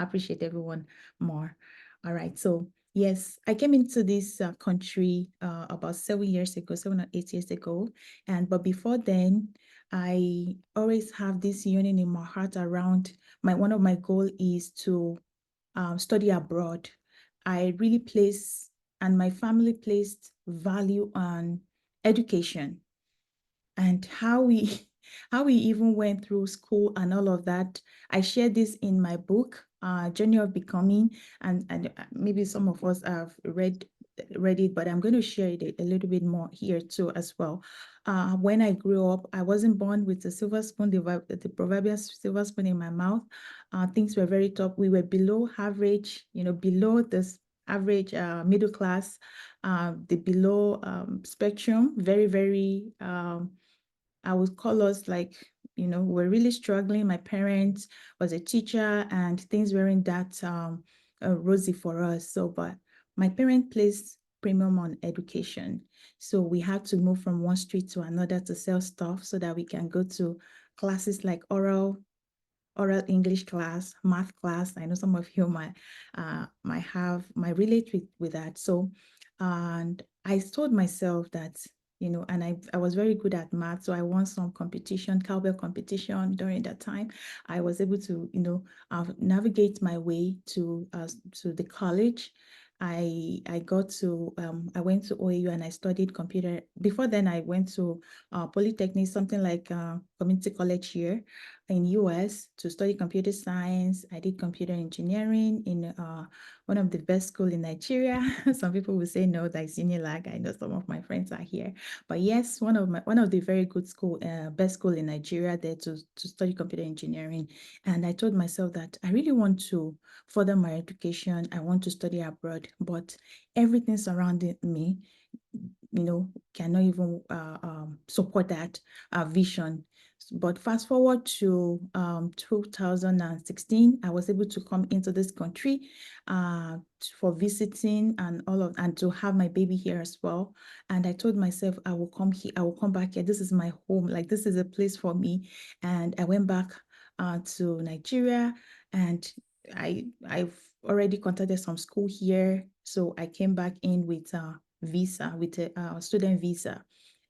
appreciate everyone more. All right. So yes, I came into this country about 7 years ago, 7 or 8 years ago. But before then, I always have this yearning in my heart around one of my goal is to study abroad. I really place, and my family placed value on education and how we how we even went through school and all of that. I shared this in my book, Journey of Becoming, and maybe some of us have read it, but I'm going to share it a little bit more here too as well. When I grew up, I wasn't born with a silver spoon, the proverbial silver spoon in my mouth. Things were very tough. We were below average, below this average middle class, the below spectrum, very, very I would call us like, we're really struggling. My parents was a teacher and things weren't that rosy for us. So, but my parents placed premium on education. So we had to move from one street to another to sell stuff so that we can go to classes like oral English class, math class. I know some of you might relate with that. So, and I told myself that, and I was very good at math. So I won some competition, cowbell competition during that time. I was able to, navigate my way to the college. I went to OAU and I studied computer. Before then, I went to Polytechnic, something like community college here in US to study computer science. I did computer engineering in one of the best school in Nigeria. Some people will say no, that's Unilag. I know some of my friends are here, but yes, one of the very good school, best school in Nigeria there to study computer engineering. And I told myself that I really want to further my education. I want to study abroad, but everything surrounding me, cannot even support that vision. But fast forward to 2016, I was able to come into this country for visiting and to have my baby here as well. And I told myself I will come here, I will come back here. This is my home, like this is a place for me. And I went back to Nigeria, and I've already contacted some school here. So I came back in with a student visa,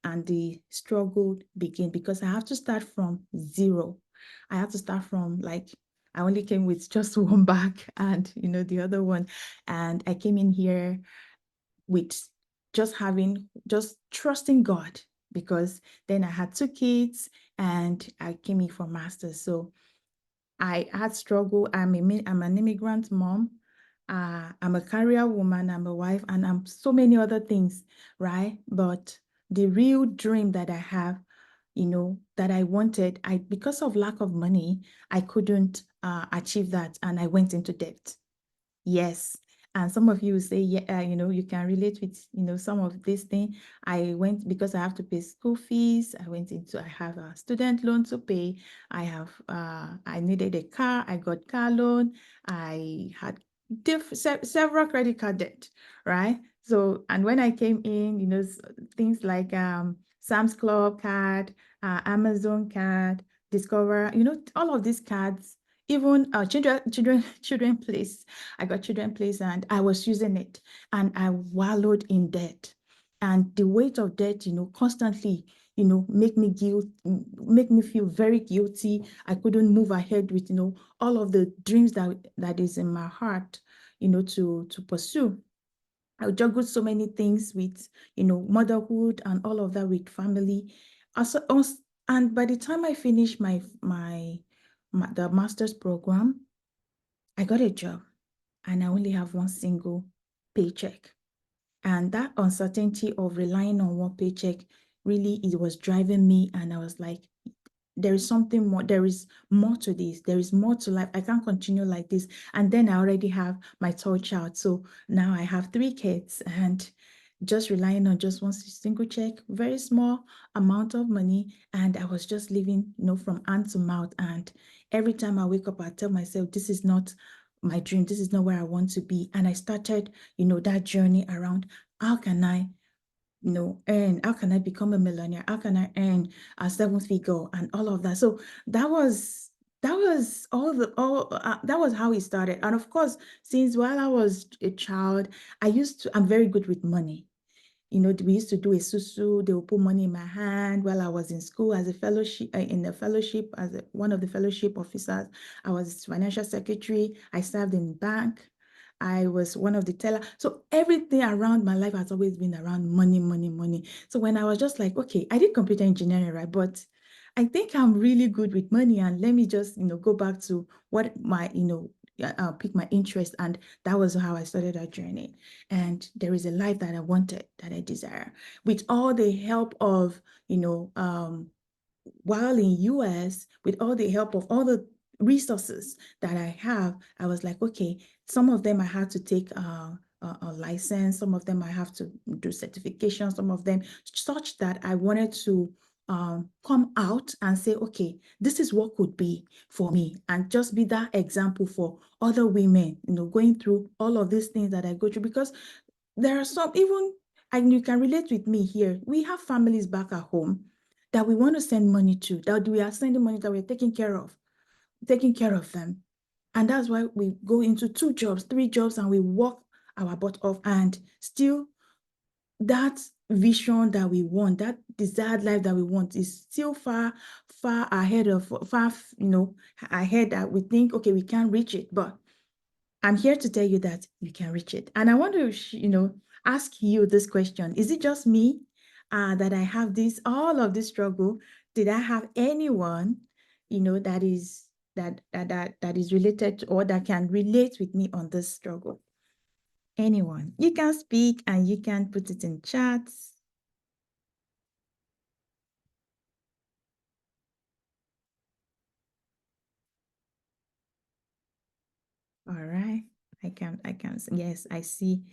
and the struggle began because I have to start from zero. I have to start from like I only came with just one bag and the other one, and I came in here with just trusting God, because then I had two kids and I came in for masters. So I had struggle. I'm an immigrant mom. I'm a career woman. I'm a wife, and I'm so many other things, right? But the real dream that I have, that I wanted, because of lack of money, I couldn't achieve that, and I went into debt. Yes. And some of you will say, yeah, you can relate with, some of these things. I went because I have to pay school fees. I have a student loan to pay. I needed a car. I got car loan. I had several credit card debt, right? So, and when I came in, things like Sam's Club card, Amazon card, Discover, all of these cards, even children place. I got children place and I was using it, and I wallowed in debt. And the weight of debt, constantly, make me feel very guilty. I couldn't move ahead with, all of the dreams that is in my heart, to pursue. I juggled so many things with, motherhood and all of that with family. And by the time I finished the master's program, I got a job and I only have one single paycheck. And that uncertainty of relying on one paycheck, really, it was driving me. And I was like, there is something more, there is more to this, there is more to life. I can't continue like this. And then I already have my third child. So now I have 3 kids, and just relying on just one single check, very small amount of money. And I was just living, from hand to mouth. And every time I wake up, I tell myself, this is not my dream. This is not where I want to be. And I started, that journey around how can I how can I become a millionaire? How can I earn a 7 figure and all of that? So that was that was that was how it started. And of course, since while I was a child, I'm very good with money. We used to do a susu. They would put money in my hand while I was in school as a fellowship, in the fellowship, as one of the fellowship officers. I was financial secretary. I served in bank. I was one of the teller. So everything around my life has always been around money, money, money. So when I was just like, okay, I did computer engineering, right? But I think I'm really good with money, and let me just, go back to what my, pick my interest. And that was how I started that journey. And there is a life that I wanted, that I desire, with all the help of, while in US, with all the help of all the resources that I have. I was like, okay, some of them I had to take a license, some of them I have to do certification, some of them such that I wanted to come out and say, okay, this is what could be for me, and just be that example for other women, going through all of these things that I go through. Because there are some, even, and you can relate with me here, we have families back at home that we want to send money to, that we are sending money, that we're taking care of them. And that's why we go into 2 jobs, 3 jobs, and we work our butt off, and still that vision that we want, that desired life that we want, is still far, far ahead ahead, that we think, okay, we can't reach it. But I'm here to tell you that you can reach it. And I want to, ask you this question. Is it just me that I have all of this struggle? Did I have anyone, that is related to, or that can relate with me on this struggle? Anyone? You can speak and you can put it in chats. All right. Yes, I see.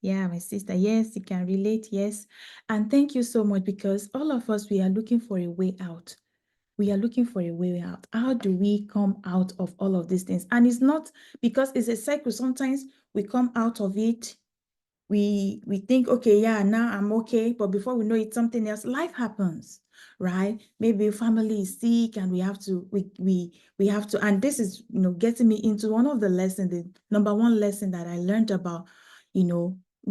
Yeah, my sister. Yes, you can relate. Yes. And thank you so much, because all of us, we are looking for a way out. We are looking for a way out. How do we come out of all of these things? And it's not because it's a cycle. Sometimes we come out of it, we think, okay, yeah, now I'm okay, but before we know it, something else, life happens, right? Maybe family is sick, and we have to, and this is, getting me into one of the lessons, the number one lesson that I learned about,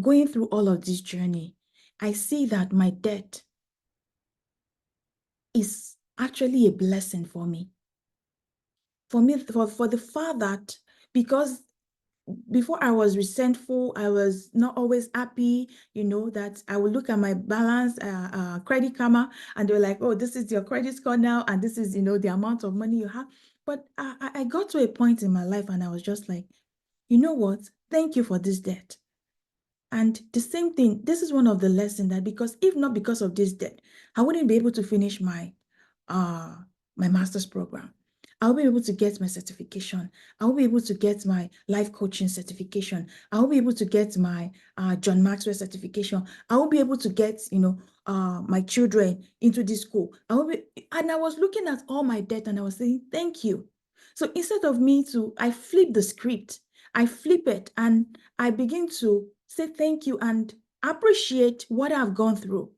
going through all of this journey. I see that my debt is actually a blessing for me. For the fact that, because before I was resentful, I was not always happy, that I would look at my balance, credit karma, and they're like, oh, this is your credit score now, and this is, the amount of money you have. But I got to a point in my life, and I was just like, you know what? Thank you for this debt. And the same thing, this is one of the lessons, that because if not because of this debt, I wouldn't be able to finish uh my master's program. I'll be able to get my certification. I'll be able to get my life coaching certification. I'll be able to get my John Maxwell certification. I will be able to get, my children into this school. And I was looking at all my debt, and I was saying, thank you. So instead of I flip the script, I flip it, and I begin to say thank you and appreciate what I've gone through.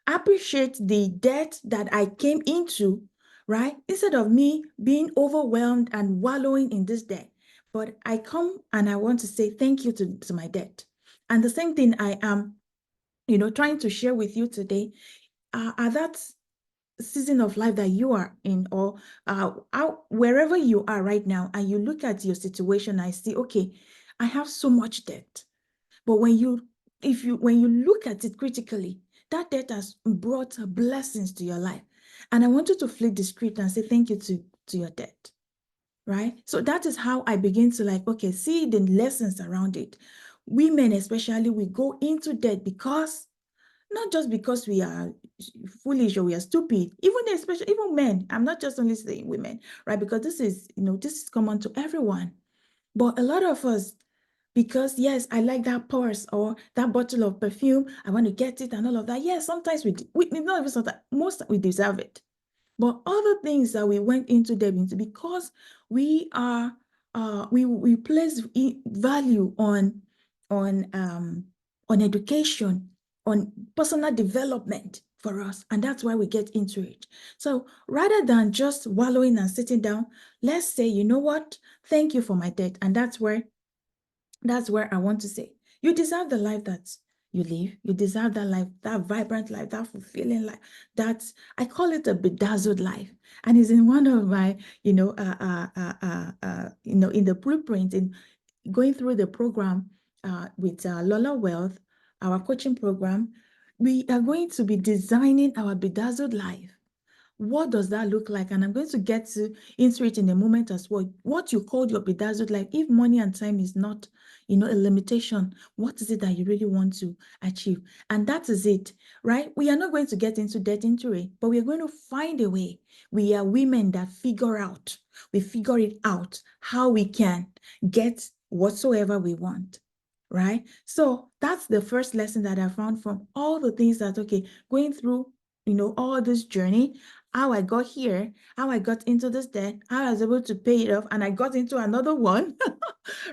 Appreciate the debt that I came into, right? Instead of me being overwhelmed and wallowing in this debt. But I come and I want to say thank you to my debt. And the same thing I am, trying to share with you today, at that season of life that you are in, or wherever you are right now, and you look at your situation, I see, okay, I have so much debt. But when you look at it critically, that debt has brought blessings to your life. And I want you to flip the script and say thank you to your debt, right? So that is how I begin to, like, okay, see the lessons around it. Women especially, we go into debt because, not just because we are foolish or we are stupid, even men. I'm not just only saying women, right? Because this is common to everyone. But a lot of us, because yes, I like that purse or that bottle of perfume, I want to get it and all of that. Yes, sometimes we not even sometimes, most we deserve it. But other things that we went into debt into, because we are we place value on on education, on personal development, for us. And that's why we get into it. So rather than just wallowing and sitting down, let's say, you know what? Thank you for my debt. And that's where I want to say, you deserve the life that you live. You deserve that life, that vibrant life, that fulfilling life. That's, I call it a bedazzled life. And it's in one of my, in the blueprint, in going through the program with LolaWealth, our coaching program, we are going to be designing our bedazzled life. What does that look like? And I'm going to get into it in a moment as well. What you call your bedazzled life, if money and time is not, a limitation, what is it that you really want to achieve? And that is it, right? We are not going to get into debt into it, but we are going to find a way. We are women that we figure it out how we can get whatsoever we want, right? So that's the first lesson that I found from all the things that, going through, all this journey, how I got here, how I got into this debt, how I was able to pay it off, and I got into another one,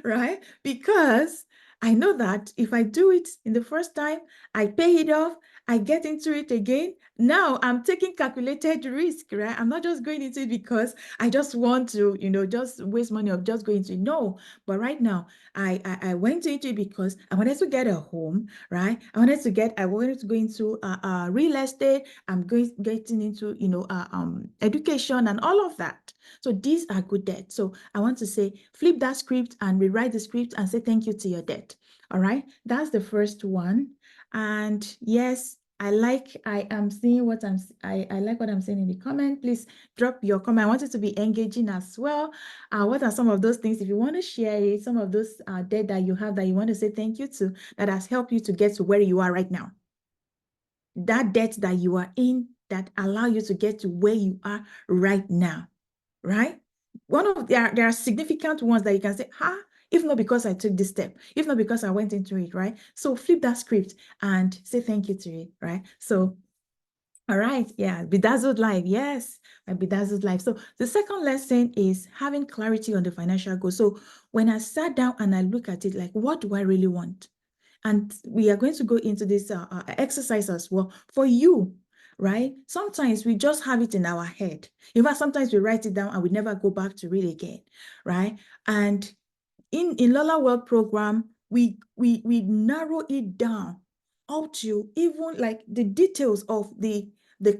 right? Because I know that if I do it in the first time, I pay it off, I get into it again. Now I'm taking calculated risk, right? I'm not just going into it because I just want to, just waste money of just going to it. No, but right now I went into it because I wanted to get a home, right? I wanted to go into real estate. I'm getting into, education and all of that. So these are good debt. So I want to say, flip that script and rewrite the script and say thank you to your debt. All right. That's the first one. And yes, I like what I'm saying in the comment. Please drop your comment. I want it to be engaging as well. What are some of those things, if you want to share it, some of those debt that you have that you want to say thank you to, that has helped you to get to where you are right now? That debt that you are in that allow you to get to where you are right now, right? There are significant ones that you can say, if not because I took this step, if not because I went into it, right? So flip that script and say thank you to it, right? So, all right, yeah, bedazzled life, yes, my bedazzled life. So the second lesson is having clarity on the financial goal. So when I sat down and I look at it, like, what do I really want? And we are going to go into this exercise as well for you, right? Sometimes we just have it in our head. In fact, sometimes we write it down and we never go back to read again, right? And in LolaWealth program, we narrow it down up to even like the details of the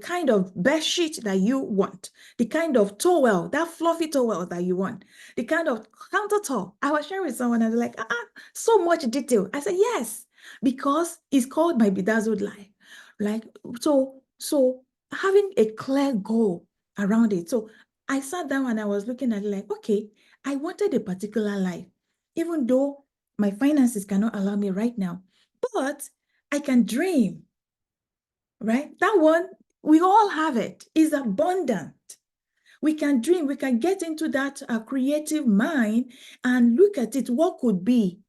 kind of bed sheet that you want, the kind of towel, that fluffy towel that you want, the kind of countertop. I was sharing with someone and they're like, so much detail. I said, yes, because it's called my bedazzled life. Like, so having a clear goal around it. So I sat down and I was looking at it like, okay, I wanted a particular life, even though my finances cannot allow me right now, but I can dream, right? That one, we all have it, is abundant. We can dream, we can get into that creative mind and look at it, what could be,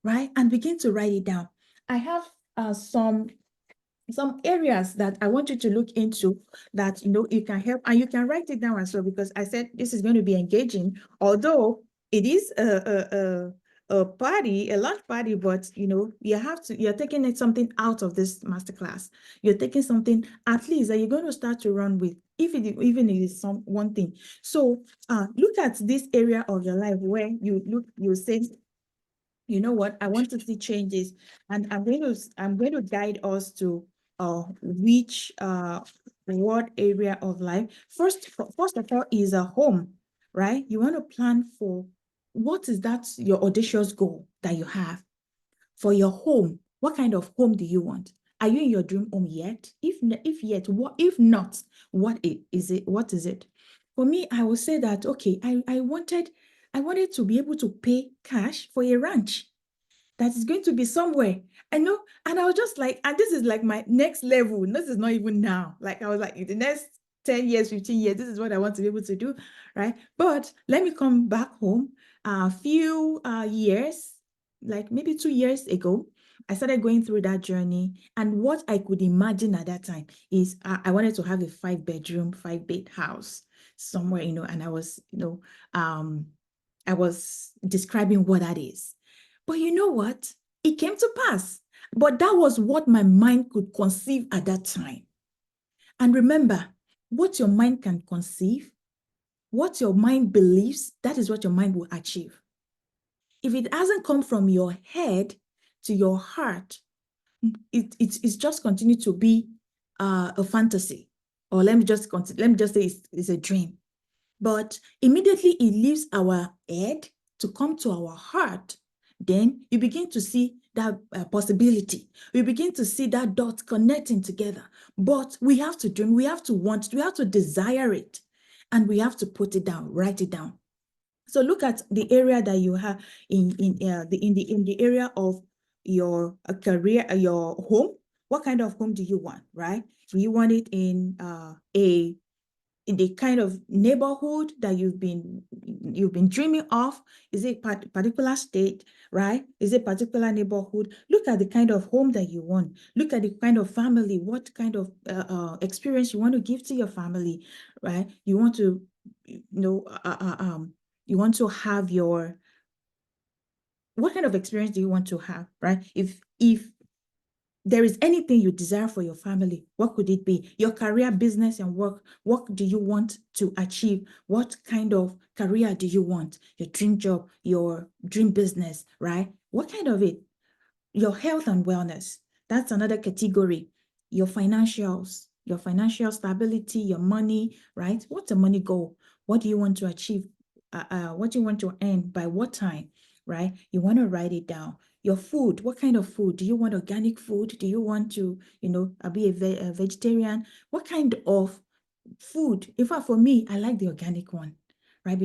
right? And begin to write it down. I have some areas that I want you to look into that, you can help, and you can write it down as well, because I said this is going to be engaging, although it is a party, a large party, but you're taking something out of this masterclass. You're taking something at least that you're going to start to run with, even it is one thing. So look at this area of your life where you say, you know what, I want to see changes, and I'm going to guide us to which what area of life. First of all is a home, right? You want to plan for what is that your audacious goal that you have for your home. What kind of home do you want? Are you in your dream home yet? If yet, what? If not, what is it? What is it? For me, I will say that, okay, I wanted to be able to pay cash for a ranch that is going to be somewhere. I know, and I was just like, and this is like my next level. This is not even now. Like, I was like, in the next 10 years, 15 years, this is what I want to be able to do, right? But let me come back home. A few years, like maybe 2 years ago, I started going through that journey. And what I could imagine at that time is I wanted to have a 5-bedroom, 5-bed house somewhere, and I was, I was describing what that is. But you know what? It came to pass. But that was what my mind could conceive at that time. And remember, what your mind can conceive, what your mind believes, that is what your mind will achieve. If it hasn't come from your head to your heart, it's just continue to be a fantasy, or let me just say it's a dream. But immediately it leaves our head to come to our heart, then you begin to see that possibility. You begin to see that dot connecting together. But we have to dream, we have to want, we have to desire it, and we have to put it down, write it down. So look at the area that you have in the area of your career, your home. What kind of home do you want, right? Do you want it in the kind of neighborhood that you've been dreaming of? Is it particular state, right? Is it particular neighborhood? Look at the kind of home that you want. Look at the kind of family, what kind of experience you want to give to your family, right? You want to, you want to have what kind of experience do you want to have, right? If there is anything you desire for your family, what could it be? Your career, business, and work. What do you want to achieve? What kind of career do you want? Your dream job, your dream business, right? What kind of it? Your health and wellness. That's another category. Your financials, your financial stability, your money, right? What's the money goal? What do you want to achieve? What do you want to earn by what time, right? You want to write it down. Your food, what kind of food? Do you want organic food? Do you want to, be a vegetarian? What kind of food? In fact, for me, I like the organic one, right?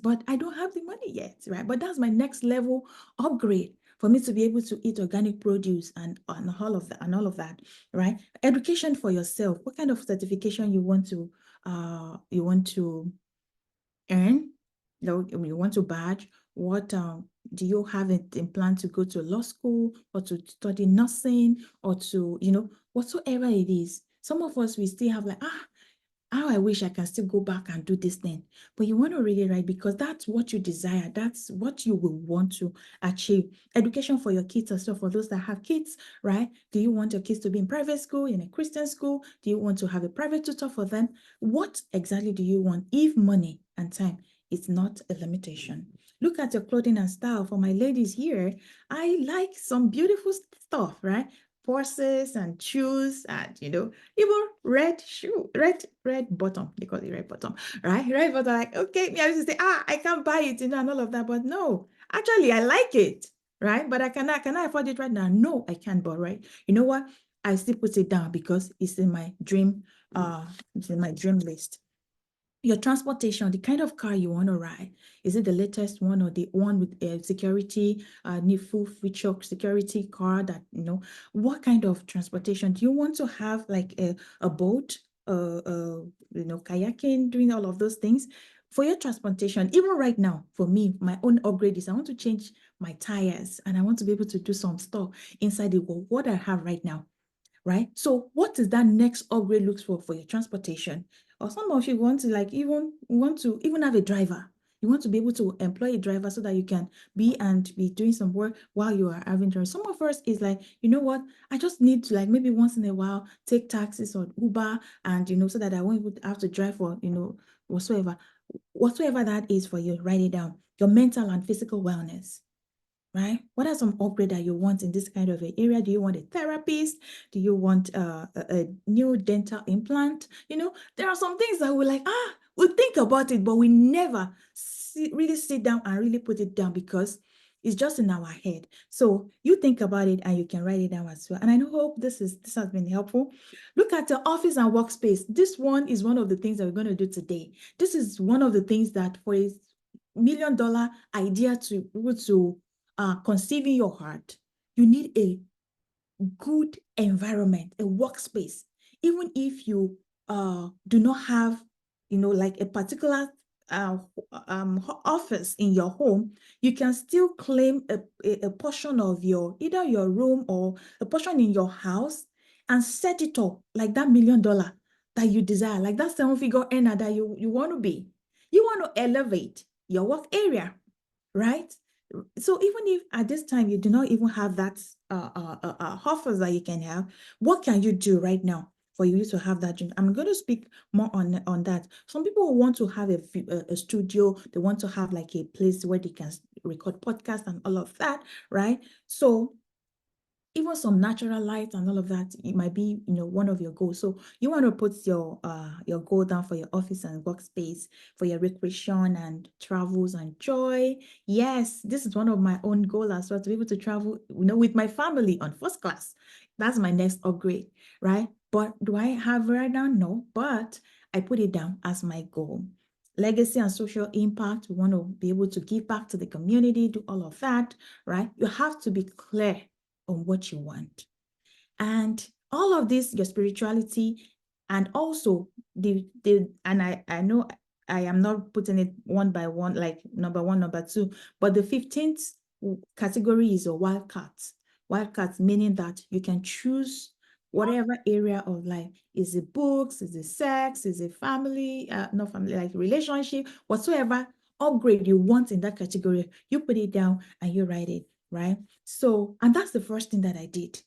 But I don't have the money yet, right? But that's my next level upgrade for me to be able to eat organic produce and all of that, right? Education for yourself. What kind of certification you want to earn? You want to badge? What do you have it in plan to go to law school or to study nursing or to, whatsoever it is? Some of us, we still have like, how I wish I can still go back and do this thing. But you want to really write because that's what you desire. That's what you will want to achieve. Education for your kids as well, for those that have kids, right? Do you want your kids to be in private school, in a Christian school? Do you want to have a private tutor for them? What exactly do you want if money and time is not a limitation? Look at your clothing and style. For my ladies here, I like some beautiful stuff, right? Purses and shoes and even red bottom. They call it red bottom, right? Red bottom, like, okay, me, I used to say, I can't buy it, and all of that. But no, actually, I like it, right? But can I afford it right now? No, I can't, but right. You know what? I still put it down because it's in my dream list. Your transportation, the kind of car you want to ride. Is it the latest one or the one with security, new full feature security car that, what kind of transportation? Do you want to have like a boat, kayaking, doing all of those things? For your transportation, even right now, for me, my own upgrade is I want to change my tires and I want to be able to do some stuff inside the what I have right now, right? So what is that next upgrade looks for your transportation? Or some of you want to even have a driver. You want to be able to employ a driver so that you can be doing some work while you are having to. Some of us is like, you know what? I just need to like maybe once in a while take taxis or Uber and so that I won't even have to drive for whatsoever that is for you. Write it down. Your mental and physical wellness, right? What are some upgrade that you want in this kind of an area? Do you want a therapist? Do you want a new dental implant? There are some things that we're like, we think about it, but we never really sit down and really put it down because it's just in our head. So you think about it and you can write it down as well. And I hope this has been helpful. Look at the office and workspace. This one is one of the things that we're going to do today. This is one of the things that for a $1 million idea to conceive in your heart, you need a good environment, a workspace. Even if you do not have, like a particular office in your home, you can still claim a portion of either your room or a portion in your house and set it up like that $1 million that you desire, like that 7-figure earner that you want to be. You want to elevate your work area, right? So even if at this time you do not even have that offers that you can have, what can you do right now? for you to have that dream. I'm going to speak more on that. Some people want to have a studio. They want to have like a place where they can record podcasts and all of that, right? So even some natural light and all of that, it might be, one of your goals. So you want to put your goal down for your office and workspace, for your recreation and travels and joy. Yes, this is one of my own goals as well, to be able to travel, with my family on first class. That's my next upgrade, right? But do I have right now? No, but I put it down as my goal. Legacy and social impact. We want to be able to give back to the community, do all of that, right? You have to be clear on what you want. And all of this, your spirituality, and also and I know I am not putting it one by one, like number one, number two, but the 15th category is a wildcat. Wildcat, meaning that you can choose whatever area of life. Is it books, is it sex, is it family, not family, like relationship, whatsoever upgrade you want in that category, you put it down and you write it, right? So, and that's the first thing that I did.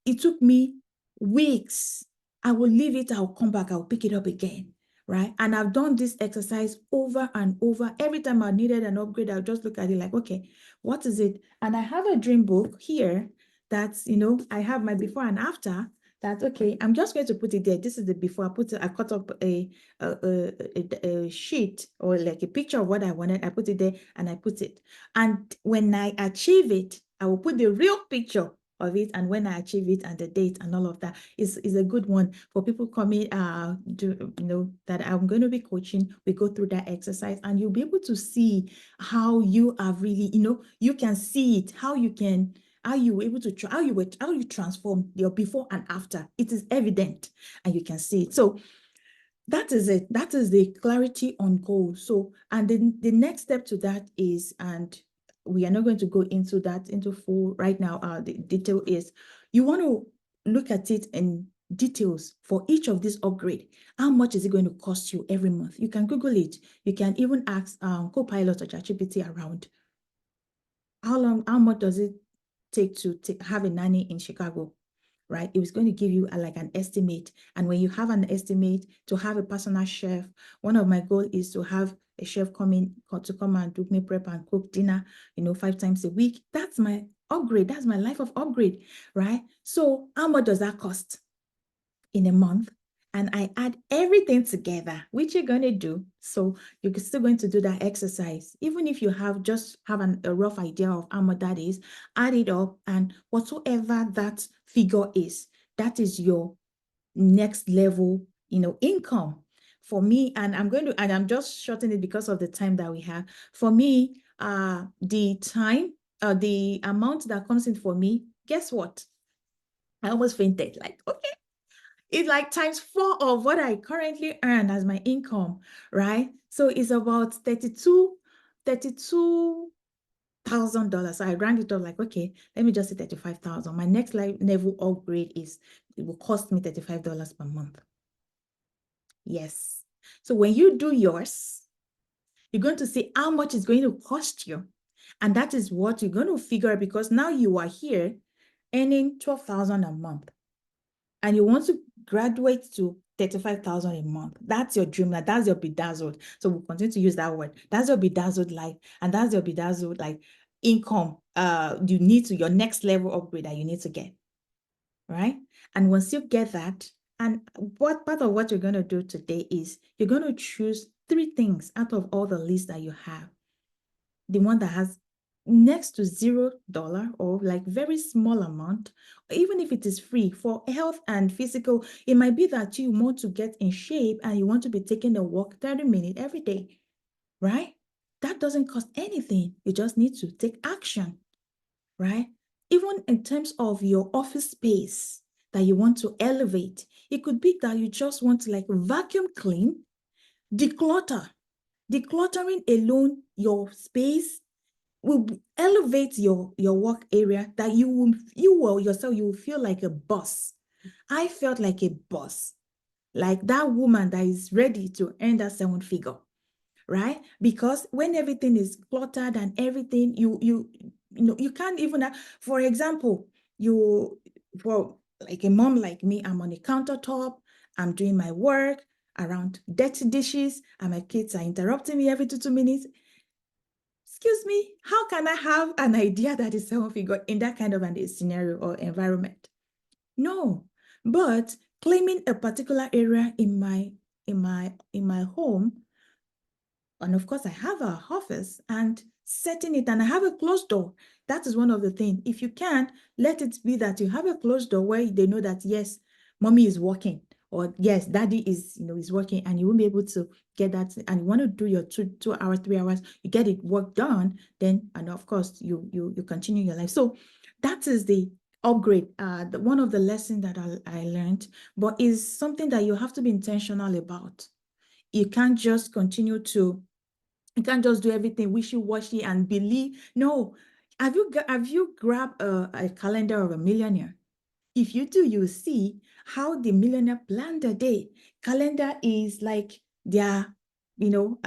It took me weeks. I will leave it, I'll come back, I'll pick it up again, right? And I've done this exercise over and over. Every time I needed an upgrade, I'll just look at it like, okay, what is it? And I have a dream book here that's, I have my before and after. That, okay, I'm just going to put it there. This is the before. I cut up a sheet or like a picture of what I wanted. I put it there and I put it. And when I achieve it, I will put the real picture of it, and when I achieve it and the date and all of that is a good one for people coming that I'm going to be coaching. We go through that exercise and you'll be able to see how you are really, you can see it, how you able to how you transform your before and after. It is evident and you can see it. So that is it. That is the clarity on goals. So, and then the next step to that is, and we are not going to go into that into full right now. The detail is you want to look at it in details for each of these upgrade. How much is it going to cost you every month? You can Google it. You can even ask Copilot or ChatGPT around. How much does it take to have a nanny in Chicago? Right? It was going to give you like an estimate. And when you have an estimate to have a personal chef, one of my goals is to have a chef come and do me prep and cook dinner, 5 times a week. That's my upgrade. That's my life of upgrade, right? So how much does that cost in a month? And I add everything together, which you're going to do. So you're still going to do that exercise. Even if you have a rough idea of how much that is, add it up, and whatsoever that figure is, that is your next level, income. For me, and I'm just shortening it because of the time that we have. For me, the amount that comes in for me, guess what? I almost fainted. Like, okay, it's like times 4 of what I currently earn as my income, right? So it's about $32,000. So I round it up like, okay, let me just say 35,000. My next level upgrade it will cost me $35 per month. Yes. So when you do yours, you're going to see how much it's going to cost you. And that is what you're going to figure out, because now you are here earning 12,000 a month. And you want to graduate to 35,000 a month. That's your dream life. That's your bedazzled. So we'll continue to use that word. That's your bedazzled life. And that's your bedazzled like income. You need to your next level upgrade that you need to get. Right? And once you get that, and what part of what you're going to do today is you're going to choose 3 things out of all the list that you have. The one that has next to $0 or like very small amount, even if it is free for health and physical. It might be that you want to get in shape and you want to be taking a walk 30 minutes every day, right? That doesn't cost anything. You just need to take action, right? Even in terms of your office space that you want to elevate, it could be that you just want to like vacuum clean, declutter. Decluttering alone, your space will elevate your work area, that you will feel like a boss. I felt like a boss, like that woman that is ready to earn that 7 figure, right? Because when everything is cluttered and everything, you can't even for example, for like a mom like me, I'm on a countertop, I'm doing my work around dirty dishes, and my kids are interrupting me every 2 minutes. Excuse me, how can I have an idea that is seven-figure in that kind of a scenario or environment? No, but claiming a particular area in my home, and of course I have an office, and setting it, and I have a closed door. That is one of the things. If you can, let it be that you have a closed door where they know that yes, mommy is working, or yes, daddy is working, and you won't be able to get that, and you want to do your 2 hours, 3 hours, you get it work done, then, and of course you continue your life. So that is the upgrade, one of the lessons that I learned, but is something that you have to be intentional about. You can't just continue to, you can't just do everything wishy-washy and believe. No, have you grabbed a calendar of a millionaire? If you do, you see how the millionaire plan their day. Calendar is like their, you know,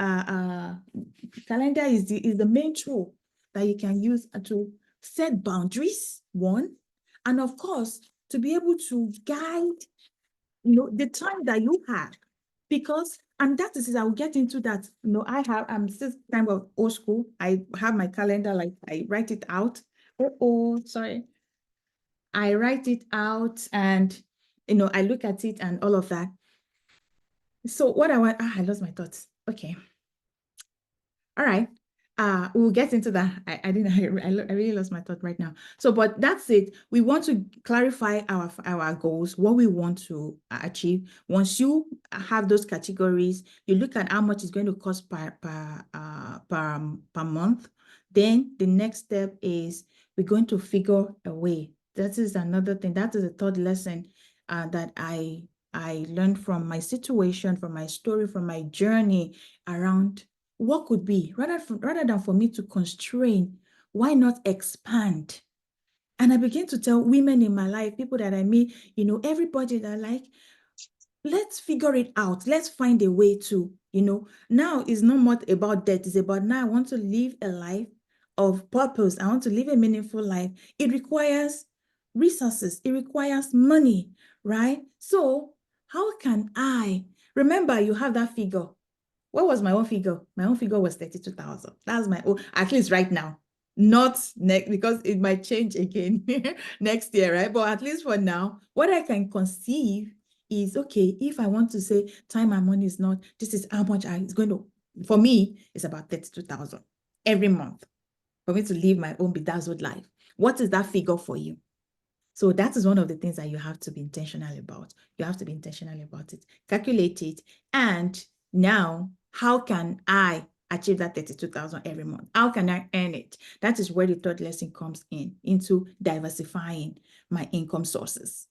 calendar is the main tool that you can use to set boundaries, one, and of course, to be able to guide, the time that you had. Because, and that is, I will get into that. I'm still kind of old school. I have my calendar, like I write it out. Sorry. I write it out, and I look at it and all of that. So what I want, I lost my thoughts. Okay. All right. We'll get into that. I didn't. I really lost my thought right now. So, but that's it. We want to clarify our goals, what we want to achieve. Once you have those categories, you look at how much it's going to cost per month. Then the next step is we're going to figure a way. That is another thing. That is the third lesson that I learned from my situation, from my story, from my journey around what could be, rather than for me to constrain, why not expand? And I begin to tell women in my life, people that I meet, everybody that like, let's figure it out. Let's find a way to, now it's not much about debt. It's about now I want to live a life of purpose. I want to live a meaningful life. It requires resources. It requires money, right? So how can I, remember you have that figure. What was my own figure? My own figure was 32,000. That's my own, at least right now. Not next, because it might change again next year, right? But at least for now, what I can conceive is, okay, if I want to say time and money is not, this is how much it's going to, for me, it's about 32,000 every month for me to live my own bedazzled life. What is that figure for you? So that is one of the things that you have to be intentional about. You have to be intentional about it, calculate it, and now, how can I achieve that 32,000 every month? How can I earn it? That is where the third lesson comes into diversifying my income sources.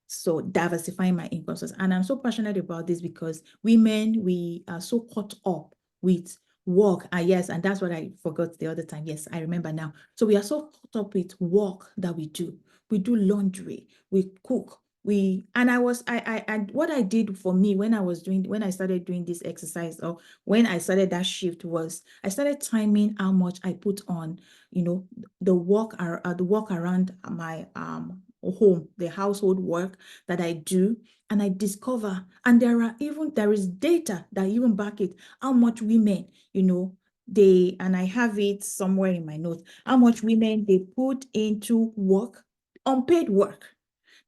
So diversifying my income sources. And I'm so passionate about this because women, we are so caught up with work. Yes, and that's what I forgot the other time. Yes, I remember now. So we are so caught up with work that we do. We do laundry, we cook, what I did for me when I started doing this exercise, or when I started that shift, was I started timing how much I put on, the work around my home, the household work that I do, and I discover, and there is data that even back it, how much women, and I have it somewhere in my notes, how much women they put into work, unpaid work.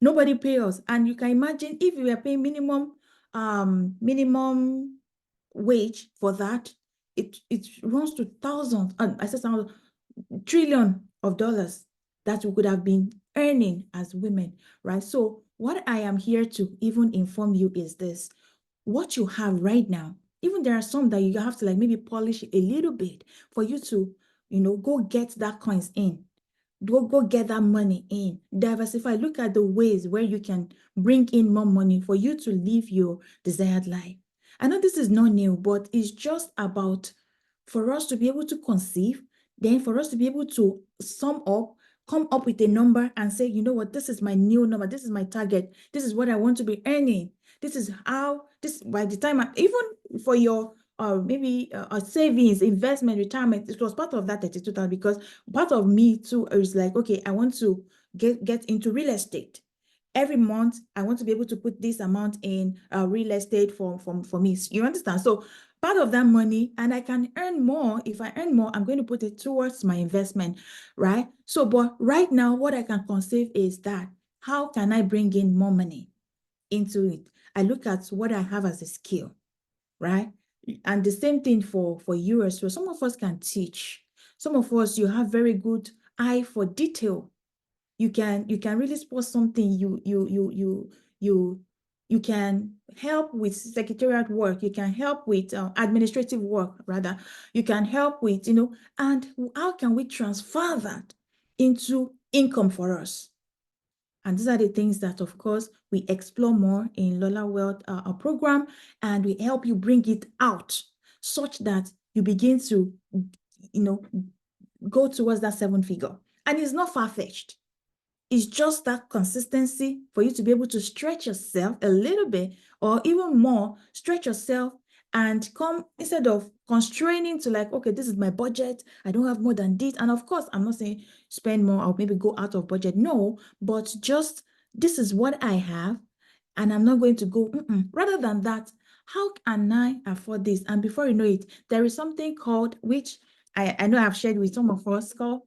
Nobody pay us. And you can imagine if we were paying minimum wage for that, it runs to thousands, and I said trillion of dollars that we could have been earning as women, right? So what I am here to even inform you is this: what you have right now, even there are some that you have to like maybe polish a little bit for you to, go get that coins in. Go get that money in. Diversify. Look at the ways where you can bring in more money for you to live your desired life. I know this is not new, but it's just about for us to be able to conceive, then for us to be able to come up with a number and say, you know what, this is my new number, this is my target, this is what I want to be earning. This is how, this by the time, even for your maybe savings, investment, retirement, it was part of that 32,000, because part of me too is like, okay, I want to get into real estate. every month, I want to be able to put this amount in real estate for me. You understand? So part of that money, and I can earn more. If I earn more, I'm going to put it towards my investment, right? So, but right now, what I can conceive is that how can I bring in more money into it? I look at what I have as a skill, right? And the same thing for you as well. Some of us can teach. Some of us, you have very good eye for detail. You can really spot something. You can help with secretariat work. You can help with administrative work, rather. You can help with, and how can we transfer that into income for us? And these are the things that, of course, we explore more in LolaWealth program, and we help you bring it out such that you begin to, go towards that 7-figure. And it's not far-fetched. It's just that consistency for you to be able to stretch yourself a little bit, or even more, stretch yourself and come, instead of constraining to like, okay, this is my budget, I don't have more than this. And of course, I'm not saying spend more or maybe go out of budget. No, but just this is what I have, and I'm not going to go, rather than that, how can I afford this? And before you know it, there is something called, which I know I've shared with some of us, called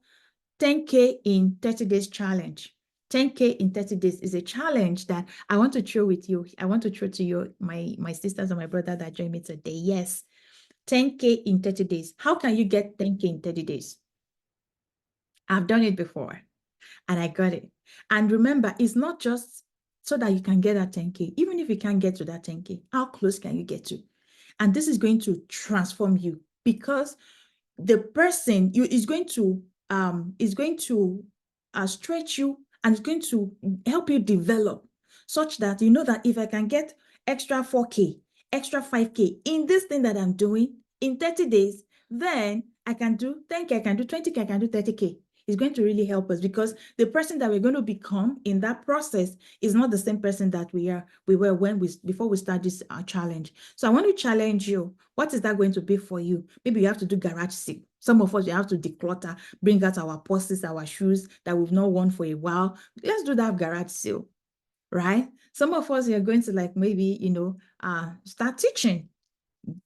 10K in 30 days challenge. 10K in 30 days is a challenge that I want to throw with you. I want to throw to you, my sisters and my brother that joined me today. Yes, 10K in 30 days. How can you get 10K in 30 days? I've done it before and I got it. And remember, it's not just so that you can get that 10K. Even if you can't get to that 10K, how close can you get to? And this is going to transform you, because the person you is going to stretch you, and it's going to help you develop, such that you know that if I can get extra 4K, extra 5K in this thing that I'm doing in 30 days, then I can do 10K, I can do 20K, I can do 30K. It's going to really help us, because the person that we're going to become in that process is not the same person that we were before we start this challenge. So I want to challenge you. What is that going to be for you? Maybe you have to do garage sale. Some of us, you have to declutter, bring out our purses, our shoes that we've not worn for a while. Let's do that garage sale, right? Some of us are going to like maybe, start teaching.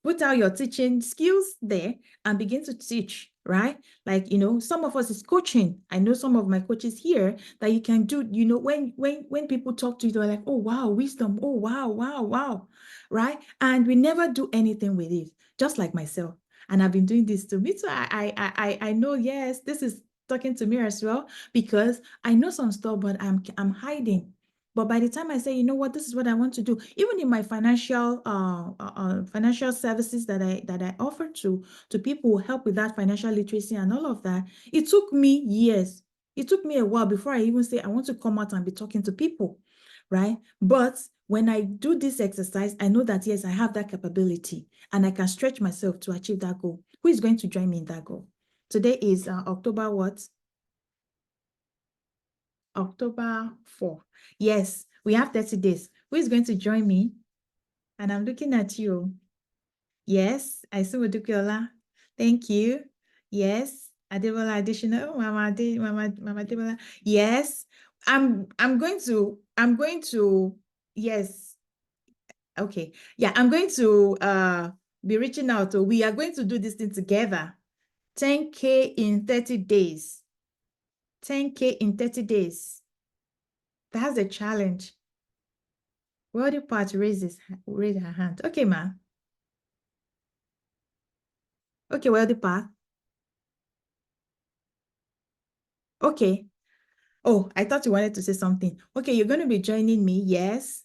Put out your teaching skills there and begin to teach, right? Like, some of us is coaching. I know some of my coaches here that you can do, when people talk to you, they're like, oh, wow, wisdom. Oh, wow, wow, wow, right? And we never do anything with it, just like myself. And I've been doing this to me too. I know, yes, this is talking to me as well, because I know some stuff, but I'm hiding. But by the time I say, you know what, this is what I want to do, even in my financial services that I offer to people who help with that financial literacy and all of that, it took me years. It took me a while before I even say I want to come out and be talking to people, right? But when I do this exercise, I know that yes, I have that capability and I can stretch myself to achieve that goal. Who is going to join me in that goal? Today is October what? October 4. Yes, we have 30 days. Who is going to join me? And I'm looking at you. Yes, I see Udukiola. Thank you. Yes, Adebola additional. Mama Adebola. Yes, I'm going to, yes. Okay. Yeah, I'm going to be reaching out. So we are going to do this thing together. 10K in 30 days. 10K in 30 days. That's a challenge. Wealthy part raise her hand. Okay, ma. Okay, wealthy part. Okay. Oh, I thought you wanted to say something. Okay, you're going to be joining me. Yes.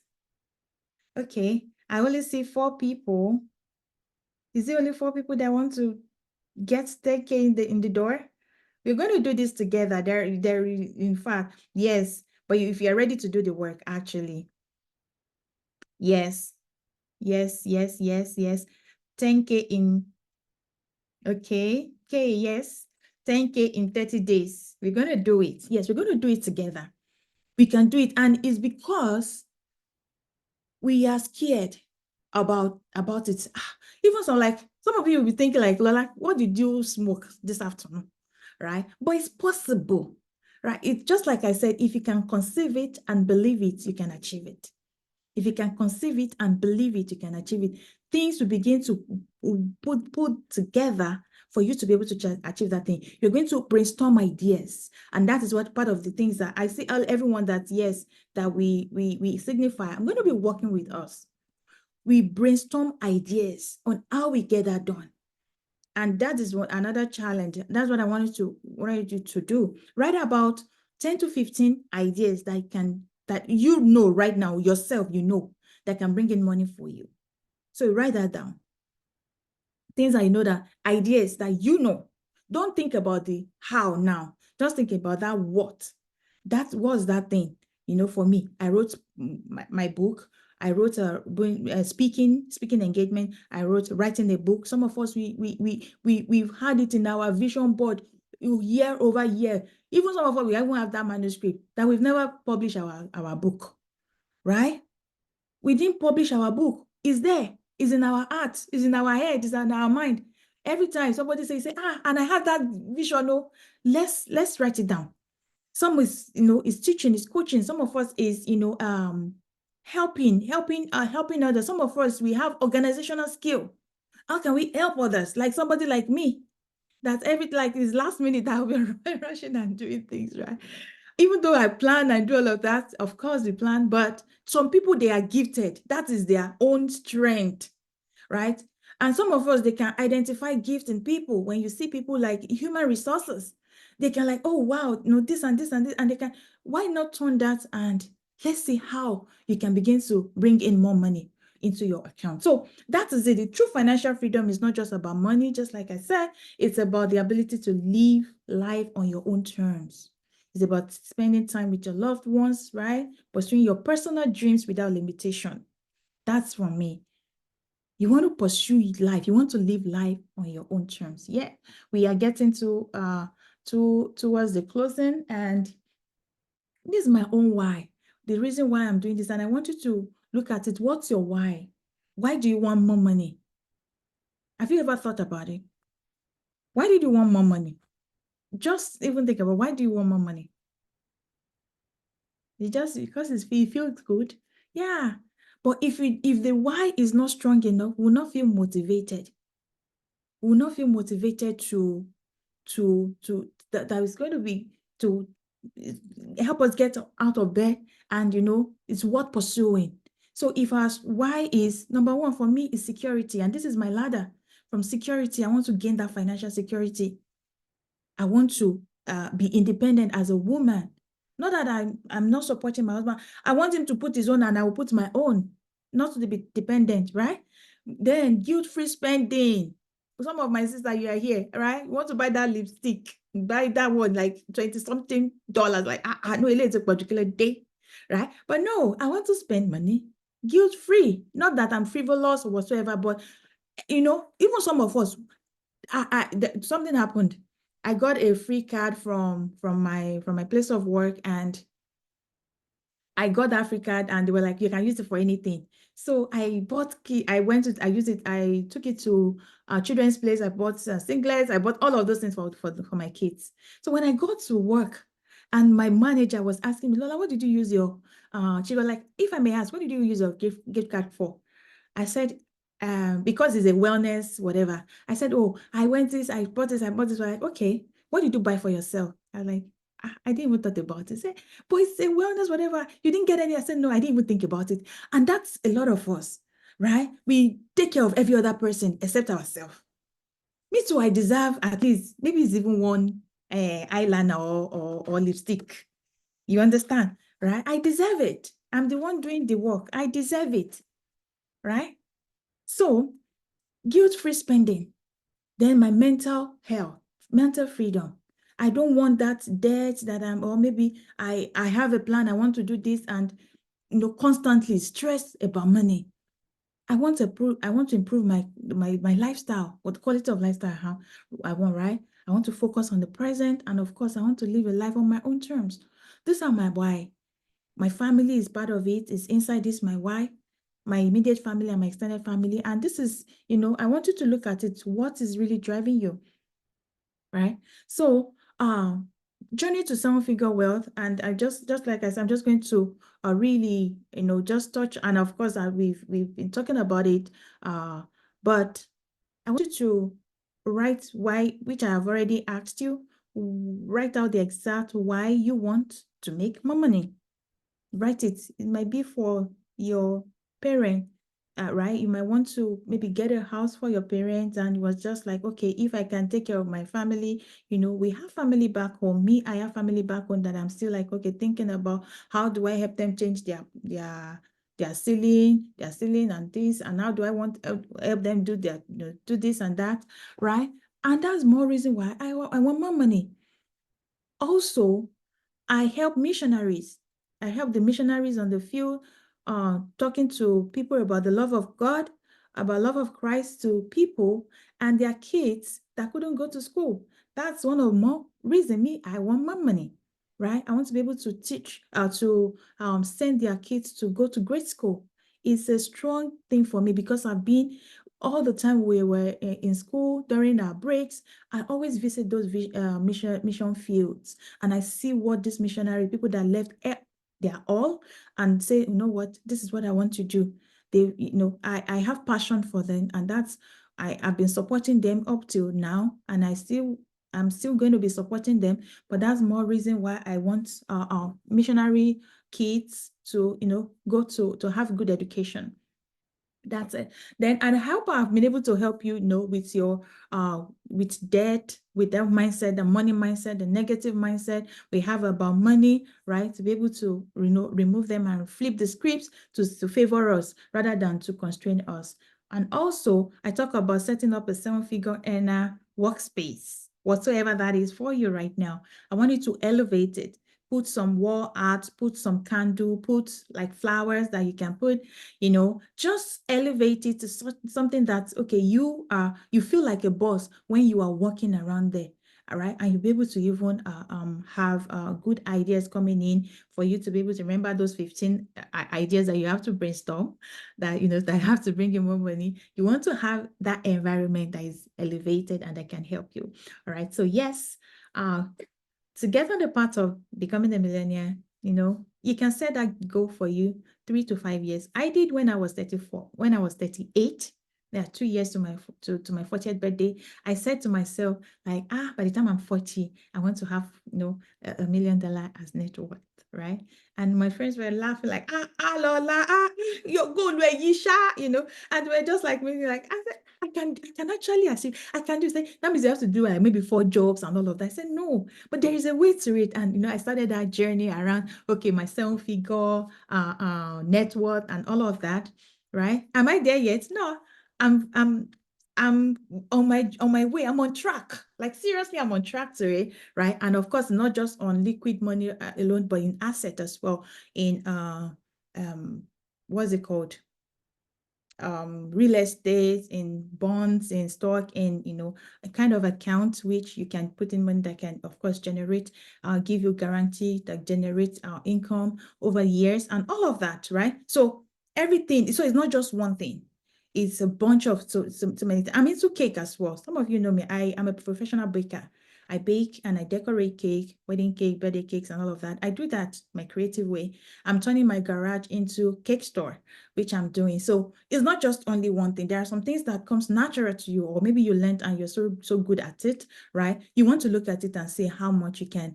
Okay. I only see 4 people. Is it only 4 people that want to get 10K in the door? We're going to do this together. In fact, yes. But if you're ready to do the work, actually. Yes. Yes, yes, yes, yes. 10K in, okay. Okay, yes. 10K in 30 days. We're going to do it. Yes, we're going to do it together. We can do it. And it's because we are scared about it. Even some of you will be thinking like, Lola, what did you smoke this afternoon? Right? But it's possible. right? It's just like I said, if you can conceive it and believe it, you can achieve it. If you can conceive it and believe it, you can achieve it. Things will begin to put together for you to be able to achieve that thing. You're going to brainstorm ideas. And that is what part of the things that I see everyone that, yes, that we signify. I'm going to be working with us. We brainstorm ideas on how we get that done. And that is another challenge. That's what I wanted you to do. Write about 10 to 15 ideas that you know right now, yourself, that can bring in money for you. So write that down. Things I know, that ideas that you know. Don't think about the how now. Just think about that what. That was that thing. For me, I wrote my book. I wrote a speaking engagement. I wrote writing a book. Some of us we've had it in our vision board year over year. Even some of us, we even have that manuscript that we've never published our book, right? We didn't publish our book. It's there. It's in our heart. It's in our head. It's in our mind. Every time somebody say, and I have that vision. No, let's write it down. Some is, is teaching, is coaching. Some of us is, helping others. Some of us, we have organizational skill. How can we help others? Like somebody like me, that like is last minute, I'll be rushing and doing things, right? Even though I plan and do all of that, of course we plan, but some people, they are gifted. That is their own strength, right? And some of us, they can identify gifts in people. When you see people like human resources, they can like, oh, wow, this and this and this, and they can, why not turn that and let's see how you can begin to bring in more money into your account. So that is it. The true financial freedom is not just about money, just like I said, it's about the ability to live life on your own terms. It's about spending time with your loved ones, right? Pursuing your personal dreams without limitation. That's for me. You want to pursue life. You want to live life on your own terms. Yeah, we are getting towards the closing, and this is my own why. The reason why I'm doing this, and I want you to look at it. What's your why? Why do you want more money? Have you ever thought about it? Why did you want more money? Just even think about, why do you want more money? It's just because it feels good. Yeah. But if the why is not strong enough, we'll not feel motivated. We'll not feel motivated that is going to be to help us get out of bed, and it's worth pursuing. So if our why is number one, for me, is security, and this is my ladder. From security, I want to gain that financial security. I want to be independent as a woman. Not that I'm not supporting my husband. I want him to put his own and I will put my own, not to be dependent, right? Then guilt-free spending. Some of my sisters, you are here, right? You want to buy that lipstick, buy that one like 20-something dollars. Like, I know it's a particular day, right? But no, I want to spend money guilt-free. Not that I'm frivolous or whatsoever, but even some of us, something happened. I got a free card from my place of work, and I got that free card, and they were like, you can use it for anything. So I bought key. I used it. I took it to children's place. I bought singlets. I bought all of those things for my kids. So when I got to work, and my manager was asking me, Lola, what did you use your? She was like, if I may ask, what did you use your gift card for? I said, because it's a wellness, whatever. I said, oh, I went this, I bought this, I bought this. We're like, okay, what did you buy for yourself? I was like, I didn't even thought about it. I said, but it's a wellness, whatever. You didn't get any. I said, no, I didn't even think about it. And that's a lot of us, right? We take care of every other person except ourselves. Me too, I deserve at least, maybe it's even one eyeliner or lipstick. You understand, right? I deserve it. I'm the one doing the work. I deserve it, right? So guilt-free spending, then my mental health, mental freedom. I don't want that debt that or maybe I have a plan, I want to do this, and constantly stressed about money. I want to improve my lifestyle, what quality of lifestyle I want, right? I want to focus on the present, and of course, I want to live a life on my own terms. These are my why. My family is part of it. It's inside this, my why, my immediate family and my extended family. And this is, I want you to look at it. What is really driving you, right? So journey to seven-figure wealth, and I just like I said, I'm just going to really, just touch, and of course, we've been talking about it, but I want you to write why, which I have already asked you. Write out the exact why you want to make more money. Write it. It might be for your parent, right? You might want to maybe get a house for your parents, and it was just like, okay, if I can take care of my family, we have family back home. Me, I have family back home that I'm still like, okay, thinking about how do I help them change their ceiling and this, and how do I want help them do their do this and that, right? And that's more reason why I want more money. Also, I help missionaries. I help the missionaries on the field, talking to people about the love of God, about love of Christ to people and their kids that couldn't go to school. That's one of more reason I want more money, right? I want to be able to teach, to send their kids to go to grade school. It's a strong thing for me because I've been all the time we were in school during our breaks. I always visit those mission fields, and I see what these missionary people that left their all and say, you know what, this is what I want to do. They, I have passion for them, and that's I've been supporting them up till now, and I'm still going to be supporting them. But that's more reason why I want missionary kids to go to have good education. That's it. Then, and how I've been able to help you, with your with debt, with that mindset, the money mindset, the negative mindset we have about money, right? To be able to remove them and flip the scripts to favor us rather than to constrain us. And also, I talk about setting up a seven-figure earner workspace, whatsoever that is for you right now. I want you to elevate it. Put some wall art, put some candle, put like flowers that you can put, just elevate it to something that's okay. You feel like a boss when you are walking around there. All right. And you'll be able to even have good ideas coming in for you to be able to remember those 15 ideas that you have to brainstorm, that, that have to bring you more money. You want to have that environment that is elevated and that can help you. All right. So yes, to get on the path of becoming a millionaire, you can set that goal for you 3 to 5 years. I did when I was 34. When I was 38, there are 2 years to my 40th birthday. I said to myself, like, by the time I'm 40, I want to have, $1 million as net worth, right? And my friends were laughing like, Lola, your goal where you and we're just like, maybe like, I can actually achieve. I can do say that means you have to do like maybe 4 jobs and all of that. I said no, but there is a way to it. And I started that journey around my seven-figure net worth and all of that. Right? Am I there yet? No, I'm on my way. I'm on track. Like seriously, I'm on track to it, right? And of course, not just on liquid money alone, but in asset as well. In what's it called? Real estate, in bonds, in stock, in a kind of account which you can put in money that can of course generate give you guarantee that generates income over years and all of that, right? So everything, so it's not just one thing, it's a bunch of so many things. I'm into cake as well. Some of you know me. I am a professional baker. I bake and I decorate cake, wedding cake, birthday cakes, and all of that. I do that my creative way. I'm turning my garage into cake store, which I'm doing. So it's not just only one thing. There are some things that comes natural to you, or maybe you learned and you're so good at it, right? You want to look at it and see how much you can,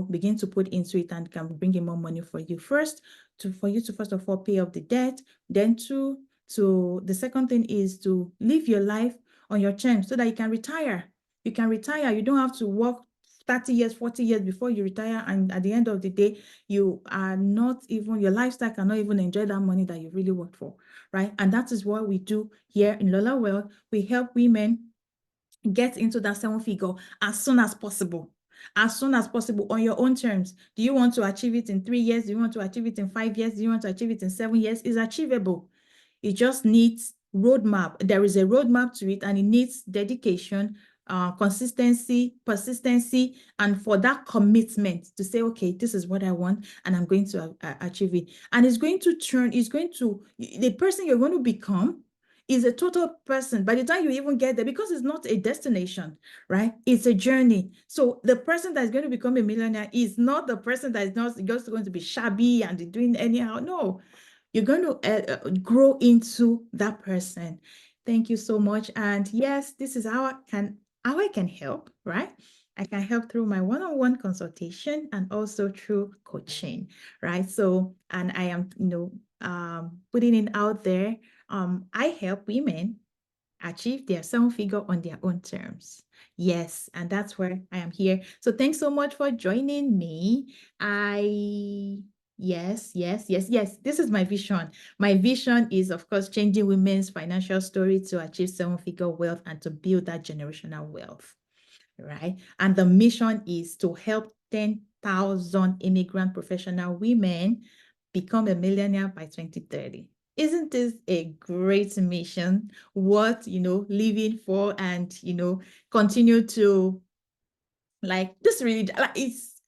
begin to put into it and can bring in more money for you. For you to first of all pay off the debt, then the second thing is to live your life on your terms so that you can retire. You can retire. You don't have to work 30 years, 40 years before you retire. And at the end of the day, you are not even, your lifestyle cannot even enjoy that money that you really worked for, right? And that is what we do here in LolaWealth. We help women get into that seven-figure as soon as possible. As soon as possible on your own terms. Do you want to achieve it in 3 years? Do you want to achieve it in 5 years? Do you want to achieve it in 7 years? It's achievable. It just needs roadmap. There is a roadmap to it, and it needs dedication, consistency, persistency, and for that commitment to say, okay, this is what I want, and I'm going to achieve it. And the person you're going to become is a total person. By the time you even get there, because it's not a destination, right? It's a journey. So the person that's going to become a millionaire is not the person that is not just going to be shabby and doing anyhow. No, you're going to grow into that person. Thank you so much. And yes, this is how I can help, right? I can help through my one-on-one consultation and also through coaching, right? So, and I am, putting it out there. I help women achieve their seven-figure on their own terms. Yes, and that's where I am here. So thanks so much for joining me. Yes, yes, yes, yes. This is my vision. My vision is, of course, changing women's financial story to achieve seven-figure wealth and to build that generational wealth, right? And the mission is to help 10,000 immigrant professional women become a millionaire by 2030. Isn't this a great mission? Worth, living for and, continue to like this really like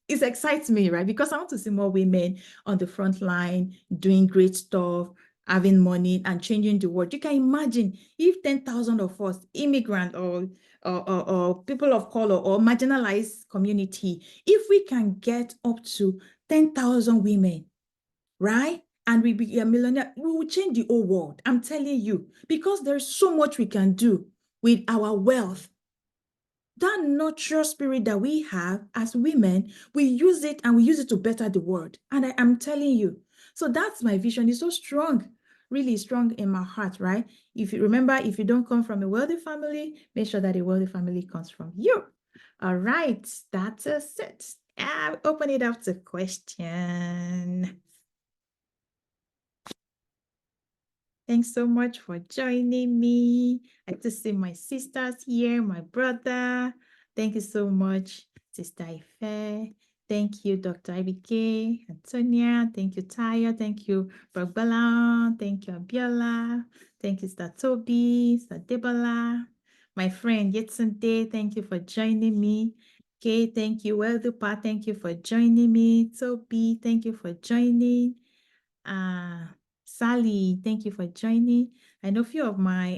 it excites me, right? Because I want to see more women on the front line doing great stuff, having money and changing the world. You can imagine if 10,000 of us, immigrant or people of color or marginalized community, if we can get up to 10,000 women, right? And we be a millionaire, we will change the whole world. I'm telling you, because there's so much we can do with our wealth. That nurture spirit that we have as women, we use it and we use it to better the world. And I am telling you, so that's my vision. It's so strong, really strong in my heart, right? If you remember, if you don't come from a wealthy family, make sure that a wealthy family comes from you. All right, that's it. I'll open it up to question. Thanks so much for joining me. I just see my sisters here, my brother. Thank you so much, Sister Ife. Thank you, Dr. IBK, Antonia. Thank you, Taya. Thank you, Bagbala. Thank you, Abiola. Thank you, Sister Toby, Sister Debola. My friend Yetunde, thank you for joining me. Okay, thank you, Weldupa. Thank you for joining me. Toby, thank you for joining. Sally, thank you for joining. I know a few of my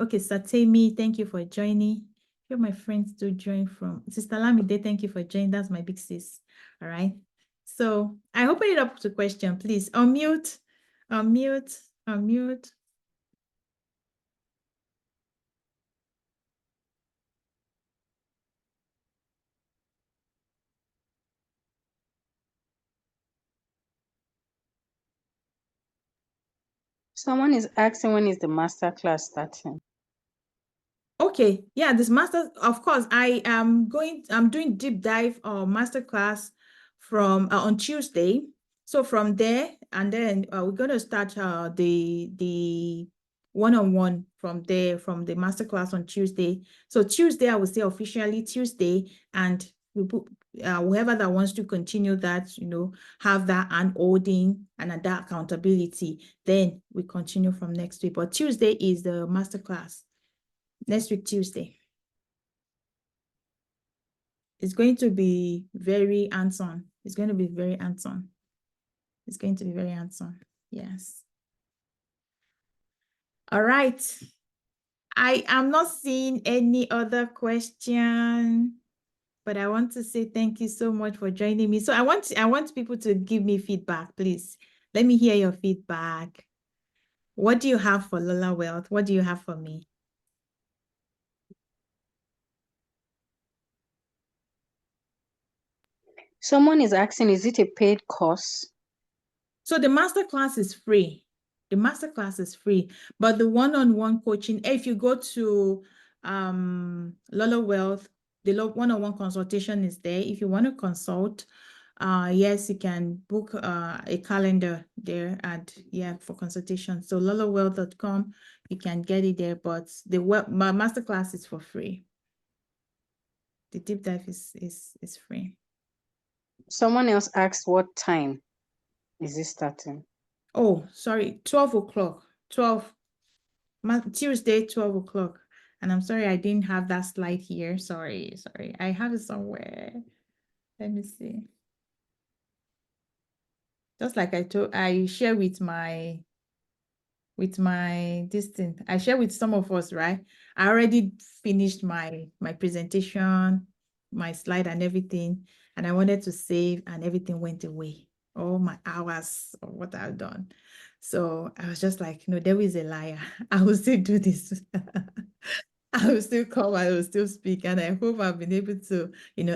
okay, Satemi, thank you for joining. A few of my friends do join from Sister Lamide, thank you for joining. That's my big sis. All right. So I open it up to question. Please unmute, unmute, unmute. Someone is asking when is the masterclass starting? Okay, yeah, this master, of course, I'm doing deep dive masterclass from on Tuesday. So from there, and then we're gonna start the one-on-one from there, from the masterclass on Tuesday. So Tuesday, I will say officially Tuesday, and we put whoever that wants to continue that, have that hand holding and that accountability, then we continue from next week. But Tuesday is the masterclass. Next week, Tuesday. It's going to be very hands-on. It's going to be very hands-on. It's going to be very hands-on. Yes. All right. I am not seeing any other question, but I want to say thank you so much for joining me. So I want people to give me feedback, please. Let me hear your feedback. What do you have for LolaWealth? What do you have for me? Someone is asking, is it a paid course? So the masterclass is free. The masterclass is free, but the one-on-one coaching, if you go to LolaWealth, the one-on-one consultation is there. If you want to consult, yes, you can book a calendar there for consultation. So LolaWealth.com, you can get it there, but my masterclass is for free. The deep dive is free. Someone else asked what time is it starting? Oh, sorry, 12 o'clock. 12. Tuesday, 12 o'clock. And I'm sorry I didn't have that slide here. Sorry. I have it somewhere. Let me see. Just like I share with my with my this thing. I share with some of us, right? I already finished my presentation, my slide and everything, and I wanted to save, and everything went away. All my hours of what I've done. So I was just like, no, devil is a liar. I will still do this. I will still come, I will still speak, and I hope I've been able to,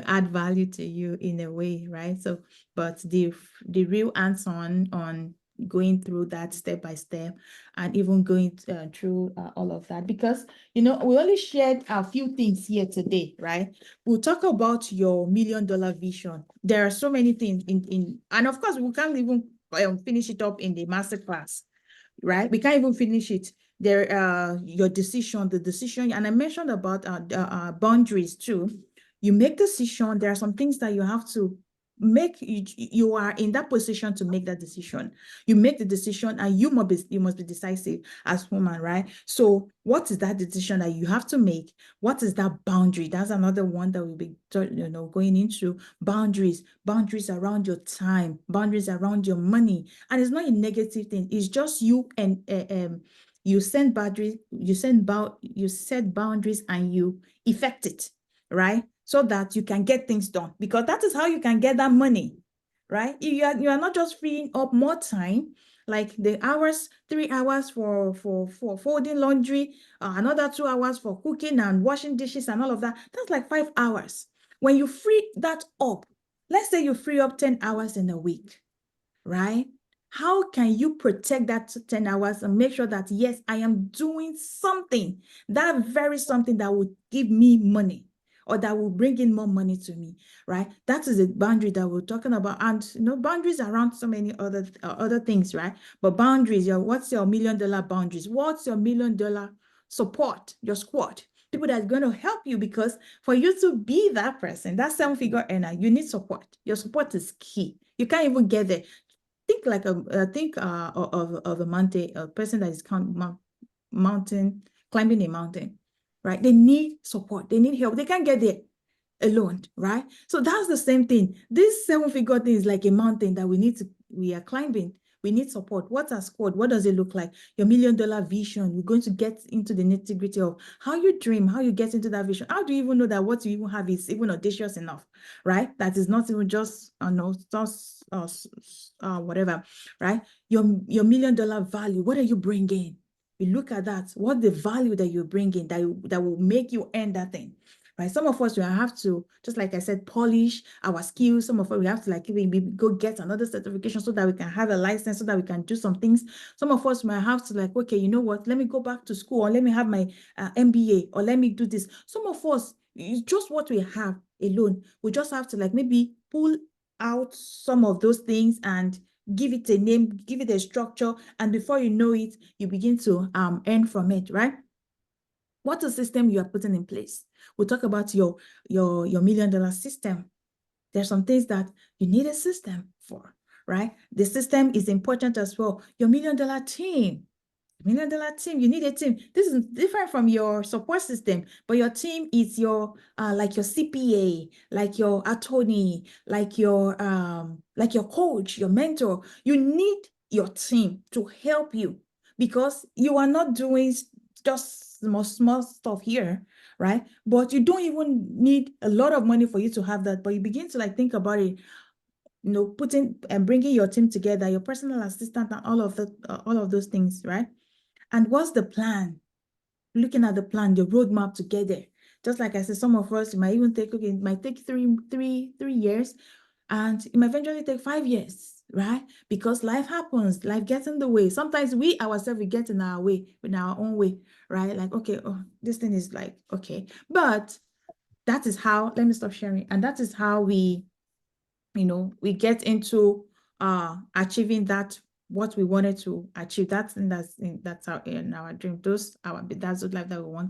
add value to you in a way, right? So, but the real answer on going through that step by step, and even going through all of that, because we only shared a few things here today, right? We'll talk about your $1 million vision. There are so many things and of course we can't even finish it up in the masterclass, right? We can't even finish it. There, your decision, the decision, and I mentioned about boundaries too. You make decision. There are some things that you have to make. You are in that position to make that decision. You make the decision, and you must be decisive as woman, right? So, what is that decision that you have to make? What is that boundary? That's another one that we'll be, going into. Boundaries around your time, boundaries around your money, and it's not a negative thing. It's just you and you set boundaries, you set boundaries, and you effect it, right? So that you can get things done, because that is how you can get that money, right? You are not just freeing up more time, like the hours, 3 hours for folding laundry, another 2 hours for cooking and washing dishes and all of that. That's like 5 hours. When you free that up, let's say you free up 10 hours in a week, right? How can you protect that 10 hours and make sure that, yes, I am doing something, that very something that will give me money, or that will bring in more money to me, right? That is a boundary that we're talking about. And boundaries around so many other things, right? But boundaries, what's your $1 million boundaries? What's your $1 million support, your squad? People that's going to help you, because for you to be that person, that 7-figure earner, you need support. Your support is key. You can't even get there. Think like of a mountain, a person that is climbing a mountain, right? They need support. They need help. They can't get there alone, right? So that's the same thing. This 7-figure thing is like a mountain that we are climbing. We need support. What's our squad? What does it look like? Your $1 million vision. We're going to get into the nitty-gritty of how you dream, how you get into that vision. How do you even know that what you even have is even audacious enough, right? That is not even just, just whatever, right? Your $1 million value. What are you bringing? You look at that. What the value that you're bringing that will make you earn that thing. Right? Some of us, we have to, just like I said, polish our skills. Some of us, we have to maybe go get another certification so that we can have a license, so that we can do some things. Some of us might have to okay, you know what? Let me go back to school, or let me have my MBA, or let me do this. Some of us, it's just what we have alone. We just have to maybe pull out some of those things and give it a name, give it a structure, and before you know it, you begin to earn from it, right? What's the system you are putting in place? We'll talk about your $1 million system. There's some things that you need a system for, right? The system is important as well. Your $1 million team. $1 million team, you need a team. This is different from your support system, but your team is your like your CPA, like your attorney, like your coach, your mentor. You need your team to help you, because you are not doing just small stuff here, right? But you don't even need a lot of money for you to have that. But you begin to think about it, putting and bringing your team together, your personal assistant, and all of those things, right? And what's the plan? Looking at the plan, the roadmap together. Just like I said, some of us, it might even take, it might take three years, and it might eventually take 5 years, right? Because life happens, life gets in the way. Sometimes we ourselves, we get in our way, in our own way, right? Okay, oh, this thing is okay. But that is how, let me stop sharing. And that is how we get into achieving what we wanted to achieve. That's our dream. That's the life that we want